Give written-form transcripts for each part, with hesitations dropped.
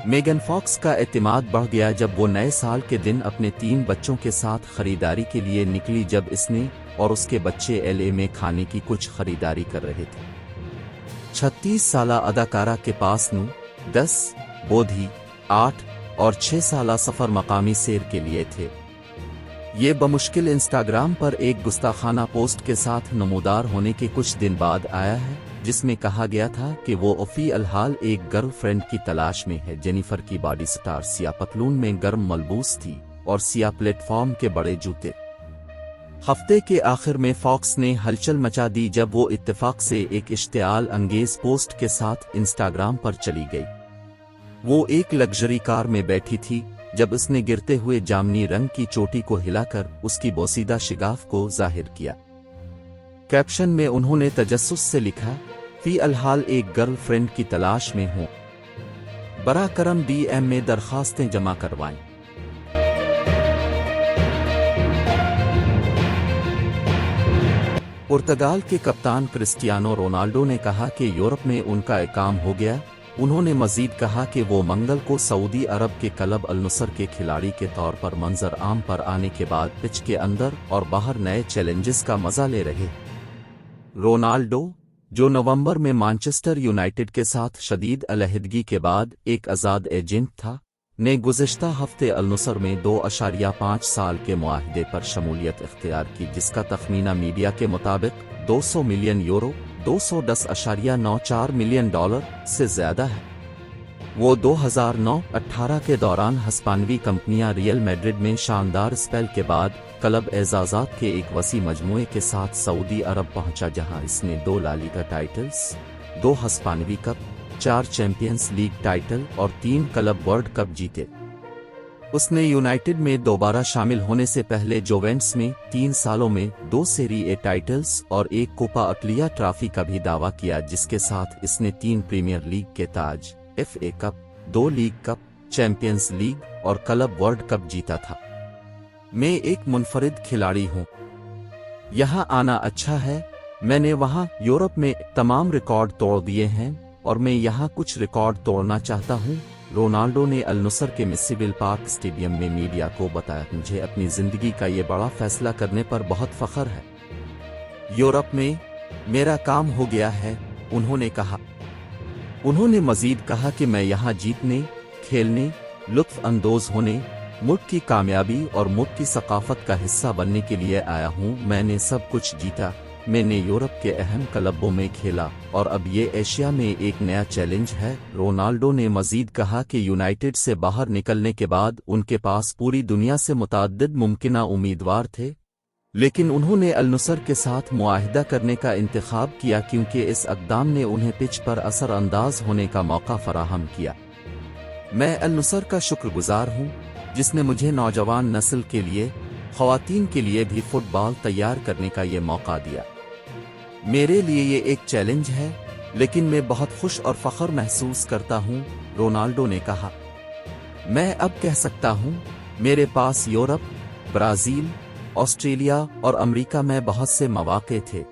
Megan fox का एतमाद बढ़ गया जब वो नए साल के दिन अपने 3 बच्चों के साथ खरीदारी के लिए निकली जब इसने और उसके बच्चे एलए में खाने की कुछ खरीदारी कर रहे थे। 36 साला अदाकारा के पास 9, 10, बोधी, 8 और 6 साला सफ़र मकामी सैर के लिए थे। ये बमुश्किल इंस्टाग्राम पर एक गुस्ताखाना पोस्ट के साथ नमूदार होने के कुछ दिन बाद आया है, जिसमें कहा गया था कि वो अफी अलहाल एक गर्लफ्रेंड की तलाश में है। जेनिफर की बॉडी स्टार सिया पतलून में गर्म मलबूस थी और सिया प्लेटफॉर्म के बड़े जूते। हफ्ते के आखिर में फॉक्स ने हलचल मचा दी जब वो इत्तेफाक से एक इश्तियाल अंगेज पोस्ट के साथ इंस्टाग्राम पर चली गई। वो एक लग्जरी कार में बैठी थी जब उसने गिरते हुए जामनी रंग की चोटी को हिलाकर उसकी बोसीदा शिगाफ को जाहिर किया। कैप्शन में उन्होंने तजस्सुस से लिखा, फी अलहाल एक गर्लफ्रेंड की तलाश में हूं, बरा करम डीएम में दरखास्तें जमा करवाएं। पुर्तगाल के कप्तान क्रिस्टियानो रोनाल्डो ने कहा कि यूरोप में उनका काम हो गया। उन्होंने मजीद कहा कि वो मंगल को सऊदी अरब के क्लब अल नुसर के खिलाड़ी के तौर पर मंजर आम पर आने के बाद पिच के अंदर और बाहर नए चैलेंजेस का मजा ले रहे। रोनाल्डो, जो नवंबर में मैनचेस्टर यूनाइटेड के साथ शदीद अलहदगी के बाद एक आज़ाद एजेंट था, ने गुज़िश्ता हफ्ते अल नुसर में 2.5 साल के मुआहदे पर शमूलियत इख्तियार की, जिसका तखमीना मीडिया के मुताबिक 200 मिलियन यूरो $210.94 मिलियन से ज़्यादा है। वो 2009-18 के दौरान हस्पानवी कंपनियां रियल मैड्रिड में शानदार स्पेल के बाद क्लब एजाज़ात के एक वसी मजमूए के साथ सऊदी अरब पहुंचा, जहां इसने 2 ला लीगा टाइटल्स, 2 हस्पानवी कप, 4 चैंपियंस लीग टाइटल और 3 क्लब वर्ल्ड कप जीते। उसने यूनाइटेड में दोबारा शामिल होने से पहले जुवेंटस में 3 सालों में 2 सेरी ए टाइटल्स और 1 कोपा इटलिया ट्रॉफी का भी दावा किया, जिसके साथ इसने 3 प्रीमियर लीग के ताज, FA cup, 2 league cup, champions league और क्लब वर्ल्ड कप जीता था। मैं एक मुनफरिद खिलाड़ी हूं। यहाँ आना अच्छा है। मैंने वहाँ यूरोप में तमाम रिकॉर्ड तोड़ दिए हैं और मैं यहाँ कुछ रिकॉर्ड तोड़ना चाहता हूँ। रोनाल्डो ने अल नुसर के मिसिविल पार्क स्टेडियम में मीडिया को बताया, मुझे अपनी जिंदगी का ये बड़ा फैसला करने पर बहुत फख्र है। यूरोप में मेरा काम हो गया है, उन्होंने कहा। उन्होंने मजीद कहा कि मैं यहाँ जीतने, खेलने, लुत्फ अंदोज होने, मुल्क की कामयाबी और मुल्क की सकाफत का हिस्सा बनने के लिए आया हूँ। मैंने सब कुछ जीता। मैंने यूरोप के अहम क्लबों में खेला और अब ये एशिया में एक नया चैलेंज है। रोनाल्डो ने मजीद कहा कि यूनाइटेड से बाहर निकलने के बाद उनके पास पूरी दुनिया से मुतअद्दिद मुमकिना उम्मीदवार थे, लेकिन उन्होंने अल नुसर के साथ मुआहिदा करने का इंतखाब किया क्योंकि इस अक़दाम ने उन्हें पिच पर असर अंदाज होने का मौका फराहम किया। मैं अल नुसर का शुक्रगुजार हूँ, जिसने मुझे नौजवान नस्ल के लिए, ख़वातीन के लिए भी फुटबॉल तैयार करने का ये मौका दिया। मेरे लिए ये एक चैलेंज है, लेकिन मैं बहुत खुश और फख्र महसूस करता हूँ, रोनाल्डो ने कहा। मैं अब कह सकता हूँ, मेरे पास यूरोप, ब्राज़ील, ऑस्ट्रेलिया और अमेरिका में बहुत से मौके थे।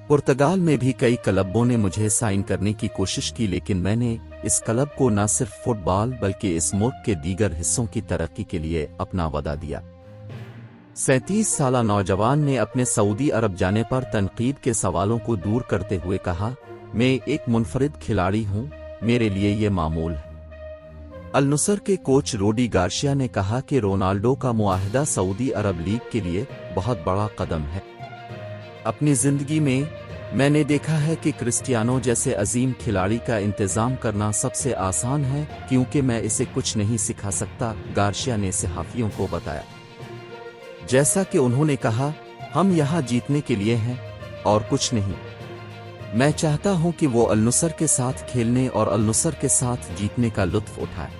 पुर्तगाल में भी कई क्लबों ने मुझे साइन करने की कोशिश की, लेकिन मैंने इस क्लब को न सिर्फ फुटबॉल बल्कि इस मुल्क के दीगर हिस्सों की तरक्की के लिए अपना वादा दिया। 37 साला नौजवान ने अपने सऊदी अरब जाने पर तनकीद के सवालों को दूर करते हुए कहा, मैं एक मुनफरिद खिलाड़ी हूं, मेरे लिए ये मामूल है। अल नुसर के कोच रोडी गार्शिया ने कहा कि रोनाल्डो का मुआहदा सऊदी अरब लीग के लिए बहुत बड़ा कदम है। अपनी जिंदगी में मैंने देखा है कि क्रिस्टियानो जैसे अजीम खिलाड़ी का इंतजाम करना सबसे आसान है, क्योंकि मैं इसे कुछ नहीं सिखा सकता, गार्शिया ने सहाफियों को बताया। जैसा कि उन्होंने कहा, हम यहाँ जीतने के लिए हैं और कुछ नहीं। मैं चाहता हूँ कि वो अल नुसर के साथ खेलने और अल नुसर के साथ जीतने का लुत्फ उठाए।